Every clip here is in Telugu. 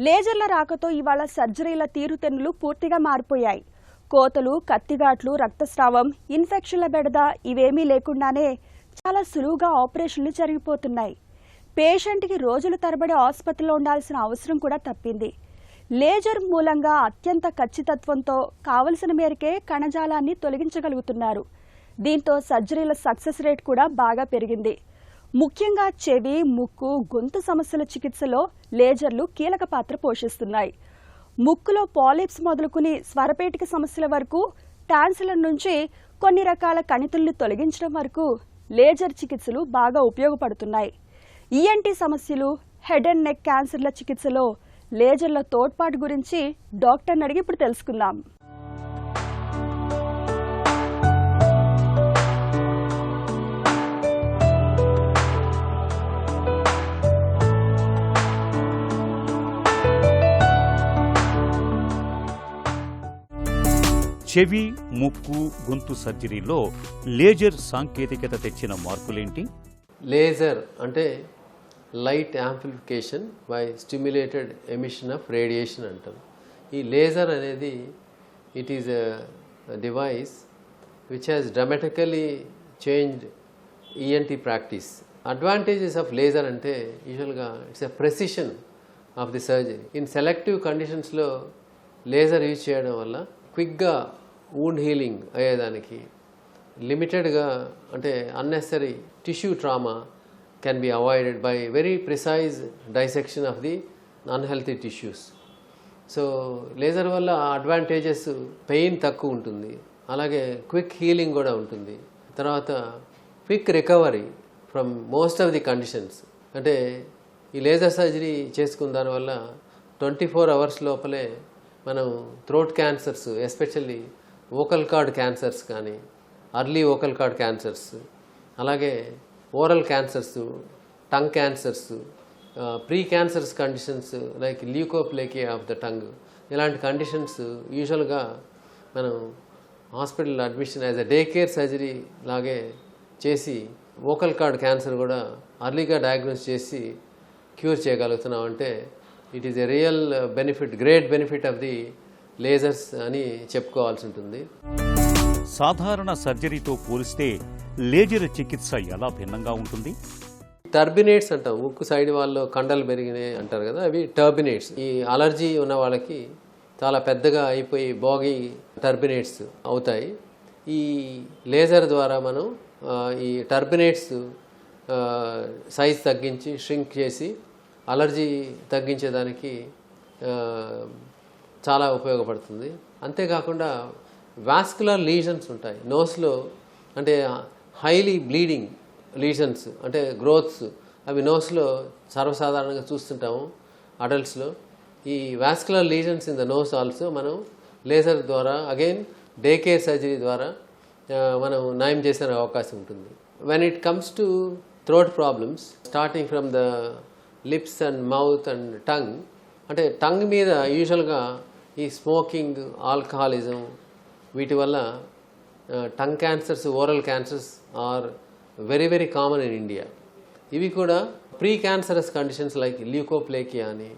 లేజర్ల రాకతో ఇవాళ సర్జరీల తీరుతెన్నులు పూర్తిగా మారిపోయాయి. కోతలు, కత్తిగాట్లు, రక్తస్రావం, ఇన్ఫెక్షన్ల బెడద ఇవేమీ లేకుండానే చాలా సులువుగా ఆపరేషన్లు జరిగిపోతున్నాయి. పేషెంట్కి రోజుల తరబడి ఆసుపత్రిలో ఉండాల్సిన అవసరం కూడా తప్పింది. లేజర్ మూలంగా అత్యంత ఖచ్చితత్వంతో కావలసిన మేరకే కణజాలాన్ని తొలగించగలుగుతున్నారు. దీంతో సర్జరీల సక్సెస్ రేట్ కూడా బాగా పెరిగింది. ముఖ్యంగా చెవి, ముక్కు, గొంతు సమస్యల చికిత్సలో లేజర్లు కీలక పాత్ర పోషిస్తున్నాయి. ముక్కులో పాలిప్స్ మొదలుకుని స్వరపేటిక సమస్యల వరకు, టాన్సిలర్ నుంచి కొన్ని రకాల కణితుల్ని తొలగించడం వరకు లేజర్ చికిత్సలు బాగా ఉపయోగపడుతున్నాయి. ఈఎన్టీ సమస్యలు, హెడ్ అండ్ నెక్ క్యాన్సర్ల చికిత్సలో లేజర్ల తోడ్పాటు గురించి డాక్టర్ని అడిగి ఇప్పుడు తెలుసుకుందాం. చెవి, ముక్కు, గొంతు సర్జరీలో లేజర్ సాంకేతికత తెచ్చిన మార్పులేంటి? లేజర్ అంటే light amplification by stimulated emission of radiation అంటారు. ఈ లేజర్ అనేది it is a device which has dramatically changed ENT practice. Advantages of laser అంటే యూజువల్గా it's a precision of the surgery. In selective కండిషన్స్లో లేజర్ యూజ్ చేయడం వల్ల క్విక్గా వూండ్ హీలింగ్ అయ్యేదానికి, లిమిటెడ్గా అంటే unnecessary tissue trauma can be avoided by very precise dissection of the unhealthy tissues. So laser వల్ల అడ్వాంటేజెస్ పెయిన్ తక్కువ ఉంటుంది, అలాగే క్విక్ హీలింగ్ కూడా ఉంటుంది. తర్వాత quick recovery from most of the conditions. అంటే ఈ లేజర్ సర్జరీ చేసుకున్న దానివల్ల 24 hours లోపలే మనం throat cancers, especially vocal cord cancers కానీ, అర్లీ వోకల్ కార్డ్ క్యాన్సర్స్, అలాగే oral cancers, tongue cancers, pre cancers conditions like leukoplakia of the tongue, ఇలాంటి కండిషన్స్ యూజువల్గా మనం hospital admission as a day care surgery లాగే చేసి వోకల్ కార్డ్ క్యాన్సర్ కూడా అర్లీగా డయాగ్నోస్ చేసి క్యూర్ చేయగలుగుతున్నాం. అంటే it is a real benefit, great benefit of the lasers అని చెప్పుకోవాల్సి ఉంటుంది. సాధారణ సర్జరీతో పోలిస్తే లేజర్ చికిత్స ఎలా భిన్నంగా ఉంటుంది? టర్బినేట్స్ అంటాం, ముక్కు సైడ్ వాళ్ళు కండలు పెరిగినాయి అంటారు కదా, అవి టర్బినేట్స్. ఈ అలర్జీ ఉన్న వాళ్ళకి చాలా పెద్దగా అయిపోయి బాగీ టర్బినేట్స్ అవుతాయి. ఈ లేజర్ ద్వారా మనం ఈ టర్బినేట్స్ సైజ్ తగ్గించి, ష్రింక్ చేసి అలర్జీ తగ్గించేదానికి చాలా ఉపయోగపడుతుంది. అంతేకాకుండా వాస్కులర్ లీజన్స్ ఉంటాయి నోస్లో, అంటే హైలీ బ్లీడింగ్ లీజన్స్ అంటే గ్రోత్స్, అవి నోస్లో సర్వసాధారణంగా చూస్తుంటాము అడల్ట్స్లో. ఈ vascular lesions in the nose also మనం లేజర్ ద్వారా, అగైన్ డే కేర్ సర్జరీ ద్వారా మనం నయం చేసే అవకాశం ఉంటుంది. When it comes to throat problems starting from the lips and mouth and tongue, అంటే టంగ్ మీద యూజువల్గా ఈ స్మోకింగ్, ఆల్కహాలిజం, వీటి వల్ల tongue cancers, oral cancers are very very common in India. ఇవి కూడా precancerous conditions like leukoplakia అని,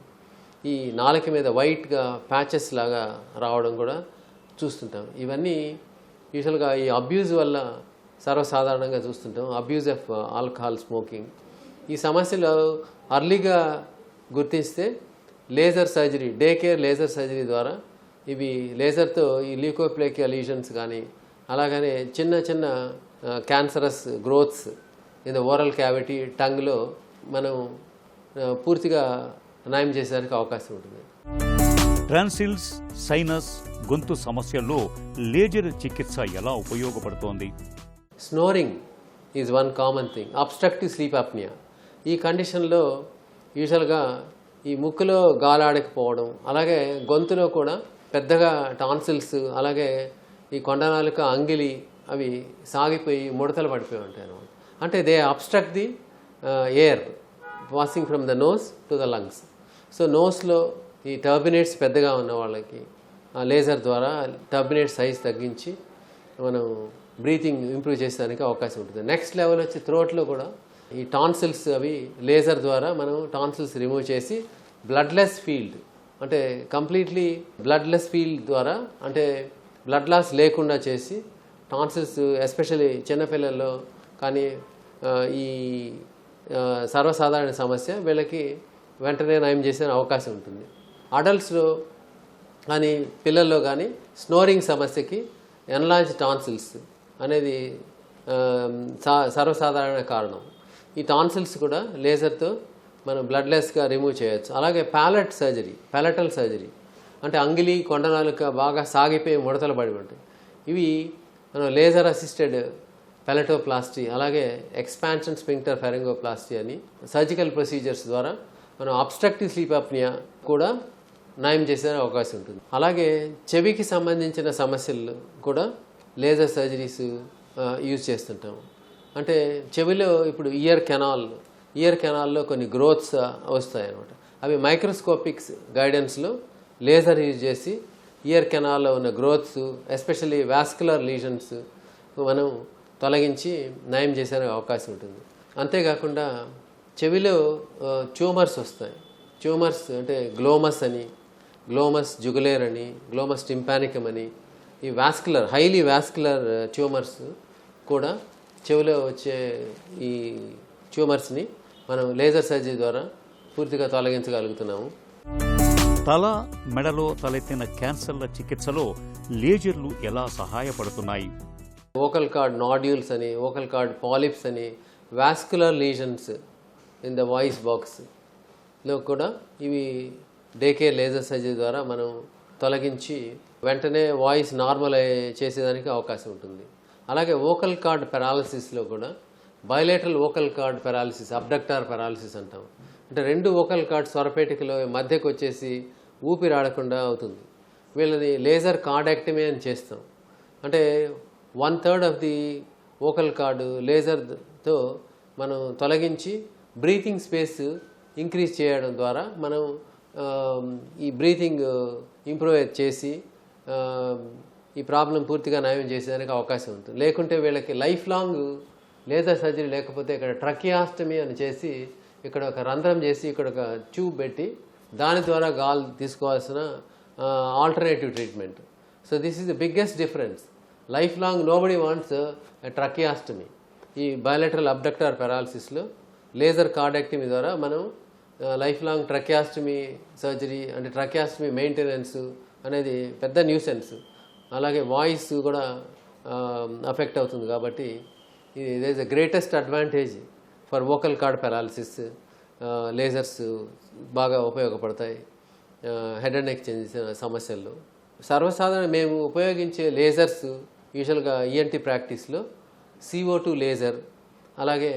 ఈ నాలుక మీద వైట్గా ప్యాచెస్ లాగా రావడం కూడా చూస్తుంటాం. ఇవన్నీ యూజువల్గా ఈ అబ్యూజ్ వల్ల సర్వసాధారణంగా చూస్తుంటాం, అబ్యూజ్ ఆఫ్ ఆల్కహాల్, స్మోకింగ్. ఈ సమస్యలు అర్లీగా గుర్తిస్తే laser surgery, day care laser surgery ద్వారా ఇవి లేజర్తో ఈ ల్యూకోప్లేకియా లీజన్స్ కానీ, అలాగనే చిన్న చిన్న cancerous growths in the oral cavity, టంగ్లో మనం పూర్తిగా నయం చేసేదానికి అవకాశం ఉంటుంది. ట్రాన్సిల్స్, సైనస్, గొంతు సమస్యల్లో లేజర్ చికిత్స ఎలా ఉపయోగపడుతోంది? Snoring is one common thing, obstructive sleep apnea. ఈ కండిషన్లో యూజువల్గా ఈ ముక్కులో గాలాడకపోవడం, అలాగే గొంతులో కూడా పెద్దగా టాన్సిల్స్, అలాగే ఈ కొండనాలుక, అంగిలి అవి సాగిపోయి ముడతలు పడిపోయి ఉంటాయి అన్నమాట. అంటే they obstruct the air passing from the nose to the lungs. So నోస్లో ఈ టర్బినేట్స్ పెద్దగా ఉన్న వాళ్ళకి లేజర్ ద్వారా టర్బినేట్ సైజ్ తగ్గించి మనం బ్రీతింగ్ ఇంప్రూవ్ చేసేదానికి అవకాశం ఉంటుంది. నెక్స్ట్ లెవెల్ వచ్చి థ్రోట్లో కూడా ఈ టాన్సిల్స్ అవి లేజర్ ద్వారా మనం టాన్సిల్స్ రిమూవ్ చేసి బ్లడ్లెస్ ఫీల్డ్, అంటే కంప్లీట్లీ బ్లడ్లెస్ ఫీల్డ్ ద్వారా అంటే బ్లడ్ లాస్ లేకుండా చేసి టాన్సిల్స్ ఎస్పెషల్లీ చిన్నపిల్లల్లో కానీ ఈ సర్వసాధారణ సమస్య వీళ్ళకి వెంటనే నయం చేసే అవకాశం ఉంటుంది. అడల్ట్స్లో కానీ పిల్లల్లో కానీ స్నోరింగ్ సమస్యకి ఎన్లార్జ్ టాన్సిల్స్ అనేది సర్వసాధారణ కారణం. ఈ టాన్సిల్స్ కూడా లేజర్తో మనం బ్లడ్లెస్గా రిమూవ్ చేయొచ్చు. అలాగే ప్యాలెటల్ సర్జరీ అంటే అంగిలి కొండనాలుక బాగా సాగిపోయి ముడతలు పడి ఉంటాయి. ఇవి మనం లేజర్ అసిస్టెడ్ పెలటోప్లాస్టీ అలాగే ఎక్స్పాన్షన్ స్పింక్టర్ ఫెరింగోప్లాస్టీ అని సర్జికల్ ప్రొసీజర్స్ ద్వారా మనం అబ్స్ట్రక్టివ్ స్లీప్ అప్నియా కూడా నయం చేసే అవకాశం ఉంటుంది. అలాగే చెవికి సంబంధించిన సమస్యలు కూడా లేజర్ సర్జరీస్ యూజ్ చేస్తుంటాము. అంటే చెవిలో ఇప్పుడు ఇయర్ కెనాల్లో కొన్ని గ్రోత్స్ వస్తాయి అన్నమాట. అవి మైక్రోస్కోపిక్స్ గైడెన్స్లో లేజర్ యూజ్ చేసి ఇయర్ కెనాల్లో ఉన్న గ్రోత్స్ ఎస్పెషల్లీ వాస్కులర్ లీజన్స్ మనం తొలగించి నయం చేసే అవకాశం ఉంటుంది. అంతేకాకుండా చెవిలో ట్యూమర్స్ వస్తాయి. ట్యూమర్స్ అంటే గ్లోమస్ జుగులేర్ అని, గ్లోమస్ టింపానికమ్ అని, ఈ హైలీ వాస్కులర్ ట్యూమర్స్ కూడా చెవిలో వచ్చే ఈ ట్యూమర్స్ని మనం లేజర్ సర్జరీ ద్వారా పూర్తిగా తొలగించగలుగుతున్నాము. తల మెడలో తలెత్తిన క్యాన్సర్ల చికిత్సలో లేజర్లు ఎలా సహాయపడుతున్నాయి? వోకల్ కార్డ్ నాడ్యూల్స్ అని, వోకల్ కార్డ్ పాలిప్స్ అని, vascular lesions in the voice బాక్స్లో కూడా ఇవి డేకేర్ లేజర్ సర్జరీ ద్వారా మనం తొలగించి వెంటనే వాయిస్ నార్మల్ చేసేదానికి అవకాశం ఉంటుంది. అలాగే వోకల్ కార్డ్ పెరాలసిస్లో కూడా bilateral vocal cord paralysis, abductor paralysis అంటాం. అంటే రెండు వోకల్ కార్డ్ స్వరపేటికలో మధ్యకు వచ్చేసి ఊపిరాడకుండా అవుతుంది. వీళ్ళని లేజర్ కార్డాక్టమీ అని చేస్తాం. అంటే 1/3 ఆఫ్ ది వోకల్ కార్డు లేజర్తో మనం తొలగించి బ్రీతింగ్ స్పేస్ ఇంక్రీజ్ చేయడం ద్వారా మనం ఈ బ్రీతింగ్ ఇంప్రూవ్ చేసి ఈ ప్రాబ్లం పూర్తిగా నయం చేసేదానికి అవకాశం ఉంటుంది. లేకుంటే వీళ్ళకి లైఫ్ లాంగ్ లేజర్ సర్జరీ లేకపోతే ఇక్కడ ట్రకియాస్టమీ అని చేసి ఇక్కడ ఒక రంధ్రం చేసి ఇక్కడ ఒక ట్యూబ్ పెట్టి దాని ద్వారా గాలి తీసుకోవాల్సిన alternative treatment. So this is the biggest difference. Life long nobody wants tracheostomy. ఈ బయోలెటరల్ అబ్డక్టార్ పెరాలసిస్లో లేజర్ కార్డాక్టమీ ద్వారా మనం లైఫ్ లాంగ్ ట్రకియాస్టమీ సర్జరీ అంటే ట్రకియాస్టమీ మెయింటెనెన్స్ అనేది పెద్ద న్యూసెన్స్. అలాగే వాయిస్ కూడా అఫెక్ట్ అవుతుంది. కాబట్టి ఇది is the greatest advantage for vocal cord paralysis. Lasers బాగా ఉపయోగపడతాయి హెడ్ అండ్ నెక్ చెందిన సమస్యల్లో. సర్వసాధారణ మేము ఉపయోగించే లేజర్స్ యూజువల్గా ఈఎన్టీ ప్రాక్టీస్లో CO2 లేజర్, అలాగే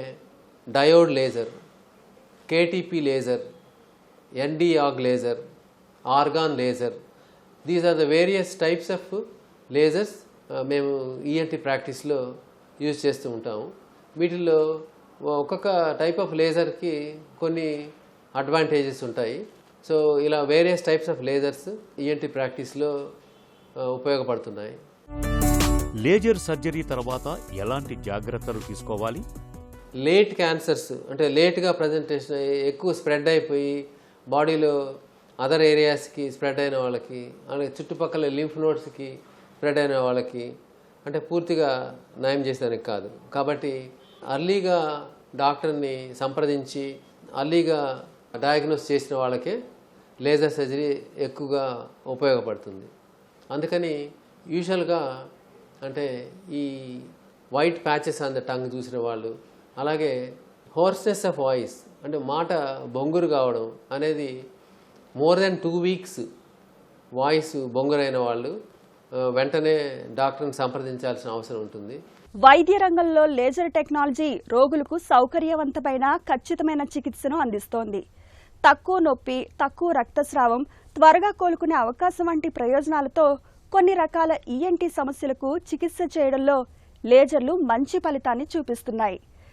diode laser, KTP laser, ND-OG laser, argon laser. These are the various types of lasers మేము ఈఎన్టీ ప్రాక్టీస్లో యూజ్ చేస్తూ ఉంటాము. వీటిల్లో ఒక్కొక్క టైప్ ఆఫ్ లేజర్కి కొన్ని అడ్వాంటేజెస్ ఉంటాయి. సో ఇలా various types of lasers ENT ప్రాక్టీస్లో ఉపయోగపడుతున్నాయి. లేజర్ సర్జరీ తర్వాత ఎలాంటి జాగ్రత్తలు తీసుకోవాలి? లేట్ క్యాన్సర్స్ అంటే లేట్గా ప్రజెంటేషన్ ఎక్కువ స్ప్రెడ్ అయిపోయి బాడీలో అదర్ ఏరియాస్కి స్ప్రెడ్ అయిన వాళ్ళకి, అలాగే చుట్టుపక్కల లింఫ్ నోడ్స్కి స్ప్రెడ్ అయిన వాళ్ళకి అంటే పూర్తిగా నయం చేసేదానికి కాదు. కాబట్టి అర్లీగా డాక్టర్ని సంప్రదించి అర్లీగా డయాగ్నోస్ చేసిన వాళ్ళకే లేజర్ సర్జరీ ఎక్కువగా ఉపయోగపడుతుంది. అందుకని యూజువల్గా అంటే ఈ white patches on the tongue చూసిన వాళ్ళు, అలాగే హోర్స్నెస్ ఆఫ్ వాయిస్ అంటే మాట బొంగురు కావడం అనేది మోర్ దెన్ 2 weeks వాయిస్ బొంగురైన వాళ్ళు వెంటనే డాక్టర్ని సంప్రదించాల్సిన అవసరం ఉంటుంది. వైద్య రంగంలో లేజర్ టెక్నాలజీ రోగులకు సౌకర్యవంతమైన ఖచ్చితమైన చికిత్సను అందిస్తోంది. తక్కువ నొప్పి, తక్కువ రక్తస్రావం, త్వరగా కోలుకునే అవకాశం వంటి ప్రయోజనాలతో కొన్ని రకాల ఈఎన్టీ సమస్యలకు చికిత్స చేయడంలో లేజర్లు మంచి ఫలితాన్ని చూపిస్తున్నాయి.